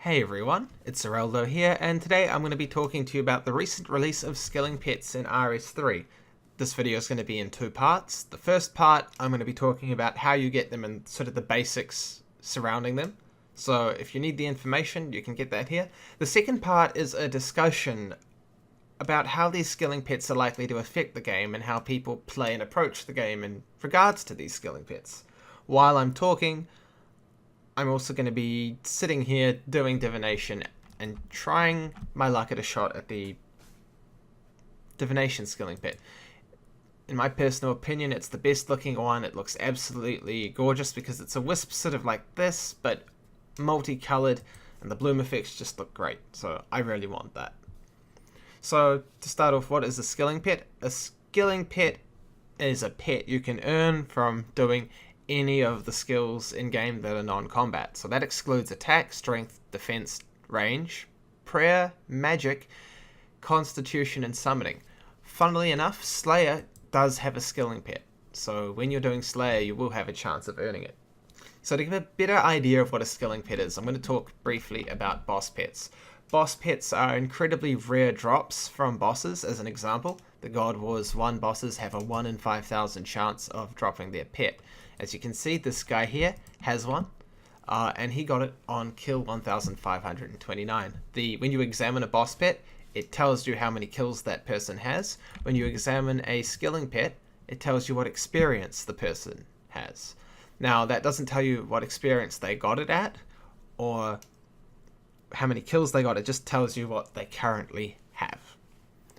Hey everyone, it's Zeraldo here, and today I'm going to be talking to you about the recent release of skilling pets in RS3. This video is going to be in two parts. The first part, I'm going to be talking about how you get them and sort of the basics surrounding them. So if you need the information, you can get that here. The second part is a discussion about how these skilling pets are likely to affect the game and how people play and approach the game in regards to these skilling pets. While I'm talking, I'm also going to be sitting here doing divination and trying my luck at a shot at the divination skilling pet. In my personal opinion, it's the best looking one. It looks absolutely gorgeous because it's a wisp sort of like this, but multicolored, and the bloom effects just look great. So I really want that. So to start off, what is a skilling pet? A skilling pet is a pet you can earn from doing any of the skills in game that are non-combat. So that excludes attack, strength, defense, range, prayer, magic, constitution, and summoning. Funnily enough, Slayer does have a skilling pet. So when you're doing Slayer, you will have a chance of earning it. So to give a better idea of what a skilling pet is, I'm going to talk briefly about boss pets. Boss pets are incredibly rare drops from bosses. As an example, the God Wars 1 bosses have a 1 in 5,000 chance of dropping their pet. As you can see, this guy here has one, and he got it on kill 1529. When you examine a boss pet, it tells you how many kills that person has. When you examine a skilling pet, it tells you what experience the person has. Now, that doesn't tell you what experience they got it at, or how many kills they got. It just tells you what they currently have.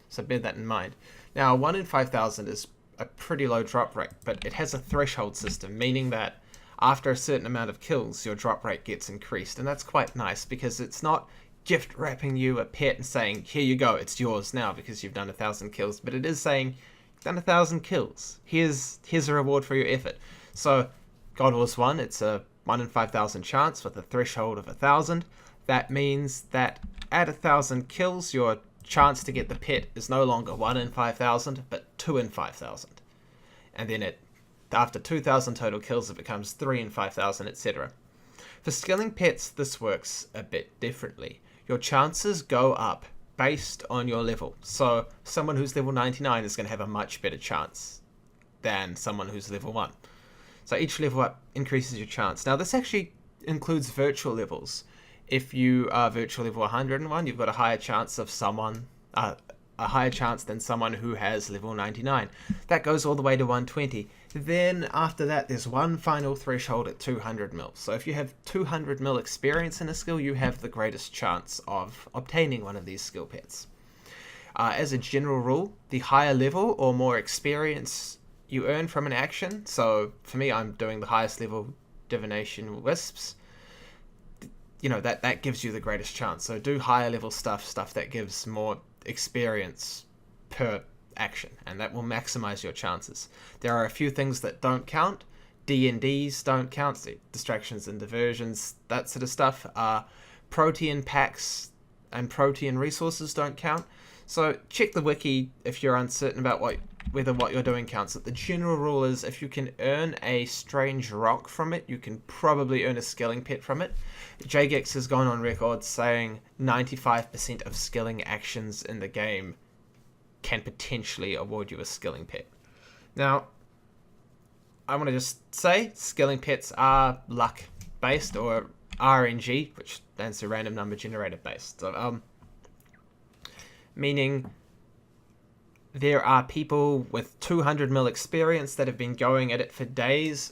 So bear that in mind. Now, 1 in 5,000 is a pretty low drop rate, but it has a threshold system, meaning that after a certain amount of kills, your drop rate gets increased. And that's quite nice because it's not gift wrapping you a pet and saying, here you go, it's yours now because you've done 1,000 kills, but it is saying, you've done 1,000 kills. Here's a reward for your effort. So God Wars 1, it's a 1 in 5,000 chance with a threshold of 1,000. That means that at 1,000 kills, your chance to get the pet is no longer 1 in 5,000, but 2 in 5,000. And then after 2,000 total kills, it becomes 3 in 5,000, etc. For skilling pets, this works a bit differently. Your chances go up based on your level. So someone who's level 99 is going to have a much better chance than someone who's level 1. So each level up increases your chance. Now this actually includes virtual levels. If you are virtual level 101, you've got a higher chance of a higher chance than someone who has level 99. That goes all the way to 120. Then after that, there's one final threshold at 200 mil. So if you have 200 mil experience in a skill, you have the greatest chance of obtaining one of these skill pets. As a general rule, the higher level or more experience you earn from an action. So for me, I'm doing the highest level divination wisps. You know, that gives you the greatest chance. So do higher level stuff that gives more experience per action, and that will maximize your chances. There are a few things that don't count. D&Ds don't count, so distractions and diversions, that sort of stuff. Protean packs and protean resources don't count. So check the wiki if you're uncertain about whether what you're doing counts. But the general rule is if you can earn a strange rock from it, you can probably earn a skilling pet from it. Jagex has gone on record saying 95% of skilling actions in the game can potentially award you a skilling pet. Now, I want to just say skilling pets are luck based, or RNG, which stands for random number generator based. So, meaning there are people with 200 mil experience that have been going at it for days,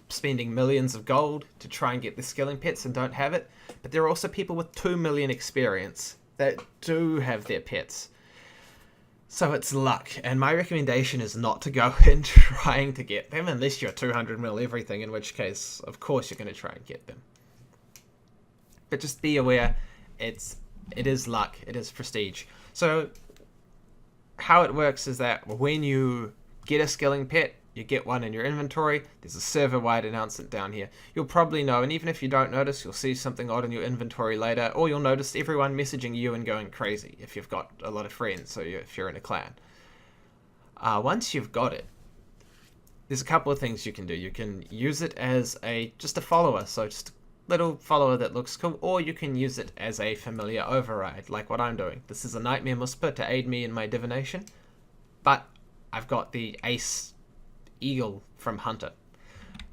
spending millions of gold to try and get the skilling pets and don't have it. But there are also people with 2 million experience that do have their pets. So it's luck, and my recommendation is not to go in trying to get them unless you're 200 mil everything, in which case, of course, you're going to try and get them. But just be aware, it is luck, it is prestige. So how it works is that when you get a skilling pet, you get one in your inventory. There's a server-wide announcement down here. You'll probably know, and even if you don't notice, you'll see something odd in your inventory later, or you'll notice everyone messaging you and going crazy if you've got a lot of friends, so if you're in a clan. Once you've got it, there's a couple of things you can do. You can use it as just a follower, so just little follower that looks cool, or you can use it as a familiar override, like what I'm doing. This is a Nightmare Whisper to aid me in my divination, but I've got the Ace Eagle from Hunter.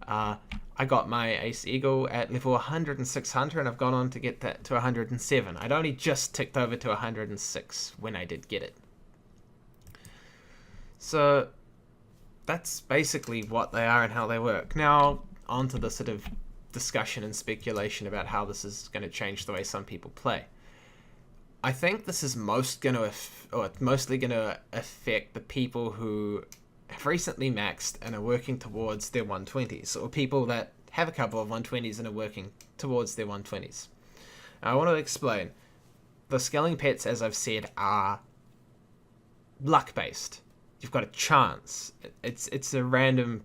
I got my Ace Eagle at level 106 Hunter, and I've gone on to get that to 107. I'd only just ticked over to 106 when I did get it. So that's basically what they are and how they work. Now, on to the sort of discussion and speculation about how this is going to change the way some people play. I think this is mostly going to affect the people who have recently maxed and are working towards their 120s, or people that have a couple of 120s and are working towards their 120s. Now, I want to explain. The scaling pets, as I've said, are luck-based. You've got a chance. It's a random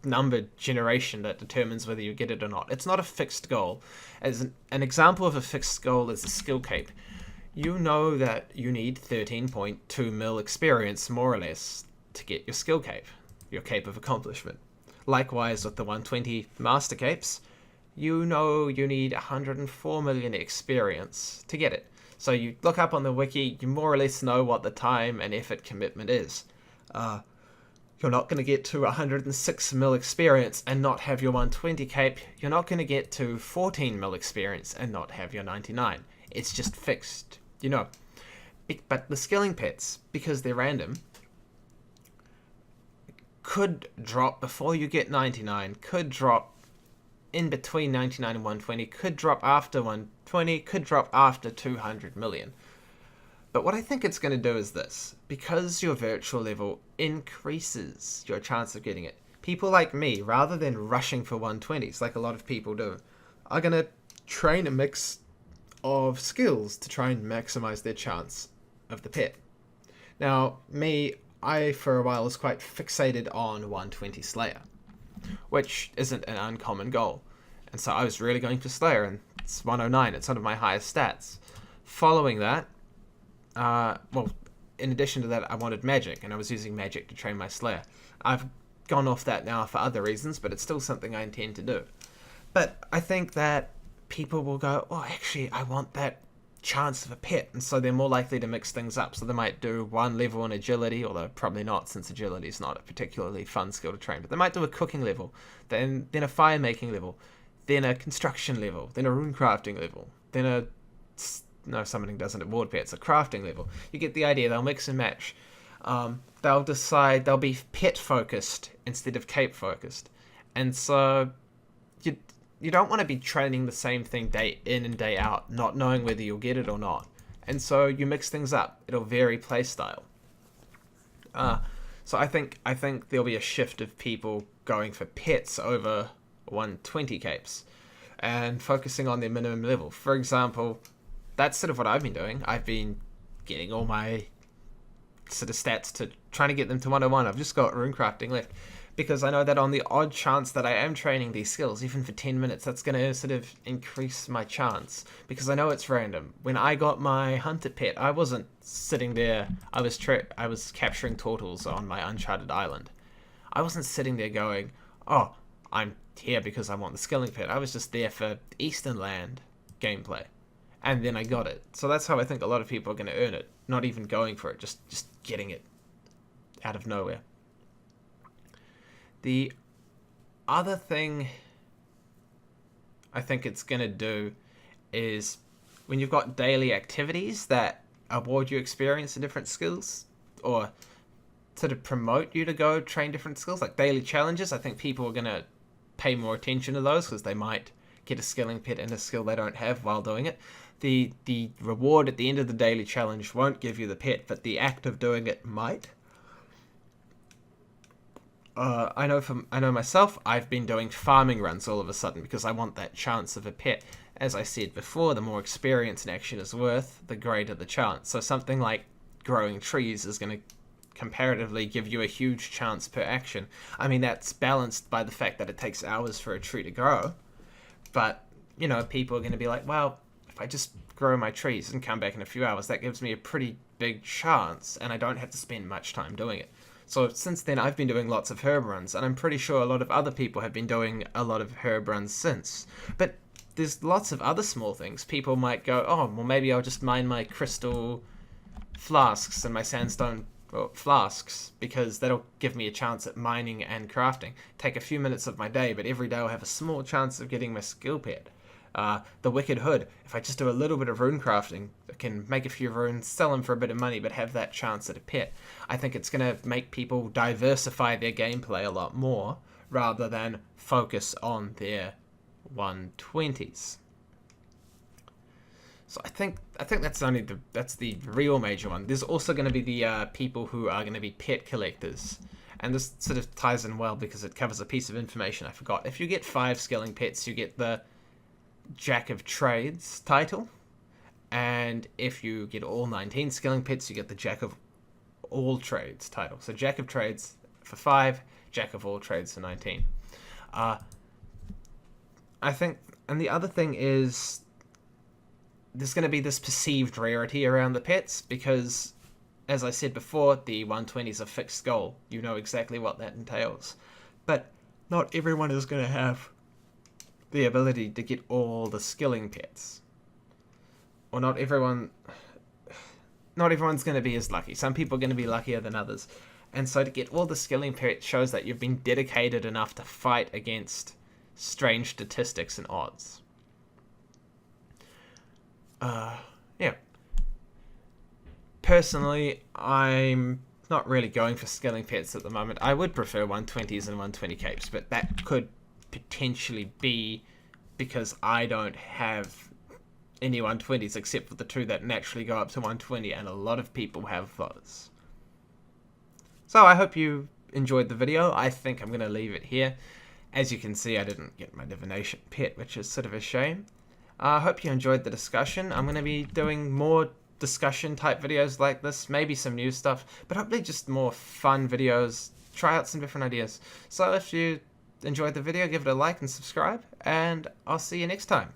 numbered generation that determines whether you get it or not. It's not a fixed goal. As an example of a fixed goal is a skill cape. You know that you need 13.2 mil experience, more or less, to get your skill cape, your cape of accomplishment. Likewise with the 120 master capes, you know you need 104 million experience to get it. So you look up on the wiki, you more or less know what the time and effort commitment is. You're not going to get to 106 mil experience and not have your 120 cape. You're not going to get to 14 mil experience and not have your 99. It's just fixed, you know. But the skilling pets, because they're random, could drop before you get 99, could drop in between 99 and 120, could drop after 120, could drop after 200 million. But what I think it's going to do is this. Because your virtual level increases your chance of getting it, people like me, rather than rushing for 120s like a lot of people do, are going to train a mix of skills to try and maximize their chance of the pet. Now, me, I for a while was quite fixated on 120 Slayer, which isn't an uncommon goal. And so I was really going for Slayer, and it's 109. It's one of my highest stats. Following that, in addition to that, I wanted magic, and I was using magic to train my Slayer. I've gone off that now for other reasons, but it's still something I intend to do. But I think that people will go, oh, actually, I want that chance of a pet, and so they're more likely to mix things up. So they might do one level in agility, although probably not, since agility is not a particularly fun skill to train. But they might do a cooking level, then a fire making level, then a construction level, then a rune crafting level, then a summoning doesn't at ward pets, a crafting level. You get the idea. They'll mix and match. They'll decide they'll be pet focused instead of cape focused, and so you don't want to be training the same thing day in and day out, not knowing whether you'll get it or not. And so you mix things up. It'll vary playstyle. So I think there'll be a shift of people going for pets over 120 capes and focusing on their minimum level. For example, that's sort of what I've been doing. I've been getting all my sort of stats to trying to get them to 101. I've just got rune crafting left, because I know that on the odd chance that I am training these skills, even for 10 minutes, that's going to sort of increase my chance, because I know it's random. When I got my hunter pet, I wasn't sitting there. I was capturing turtles on my uncharted island. I wasn't sitting there going, oh, I'm here because I want the skilling pet. I was just there for Eastern Land gameplay, and then I got it. So that's how I think a lot of people are going to earn it, not even going for it, just getting it out of nowhere. The other thing I think it's going to do is when you've got daily activities that award you experience in different skills, or sort of promote you to go train different skills, like daily challenges, I think people are going to pay more attention to those, because they might get a skilling pet in a skill they don't have while doing it. The reward at the end of the daily challenge won't give you the pet, but the act of doing it might. I know myself, I've been doing farming runs all of a sudden because I want that chance of a pet. As I said before, the more experience an action is worth, the greater the chance. So something like growing trees is going to comparatively give you a huge chance per action. I mean, that's balanced by the fact that it takes hours for a tree to grow. But, you know, people are going to be like, well, if I just grow my trees and come back in a few hours, that gives me a pretty big chance, and I don't have to spend much time doing it. So since then, I've been doing lots of herb runs, and I'm pretty sure a lot of other people have been doing a lot of herb runs since. But there's lots of other small things. People might go, oh, well, maybe I'll just mine my crystal flasks and my sandstone flasks, because that'll give me a chance at mining and crafting. Take a few minutes of my day, but every day I'll have a small chance of getting my skill pet. The Wicked Hood, if I just do a little bit of rune crafting, I can make a few runes, sell them for a bit of money, but have that chance at a pet. I think it's going to make people diversify their gameplay a lot more, rather than focus on their 120s. So I think that's the real major one. There's also going to be the people who are going to be pet collectors, and this sort of ties in well because it covers a piece of information I forgot. If you get 5 skilling pets, you get the Jack of Trades title, and if you get all 19 skilling pets, you get the Jack of All Trades title. So Jack of Trades for 5, Jack of All Trades for 19. I think, and the other thing is, there's going to be this perceived rarity around the pets, because, as I said before, the 120 is a fixed goal. You know exactly what that entails. But not everyone is going to have the ability to get all the skilling pets. Or not everyone's going to be as lucky. Some people are going to be luckier than others. And so to get all the skilling pets shows that you've been dedicated enough to fight against strange statistics and odds. Yeah. Personally, I'm not really going for skilling pets at the moment. I would prefer 120s and 120 capes, but that could potentially be because I don't have any 120s except for the 2 that naturally go up to 120, and a lot of people have those. So I hope you enjoyed the video. I think I'm going to leave it here. As you can see, I didn't get my divination pet, which is sort of a shame. I hope you enjoyed the discussion. I'm going to be doing more discussion type videos like this, maybe some new stuff, but hopefully just more fun videos, try out some different ideas. So if you enjoyed the video, give it a like and subscribe, and I'll see you next time.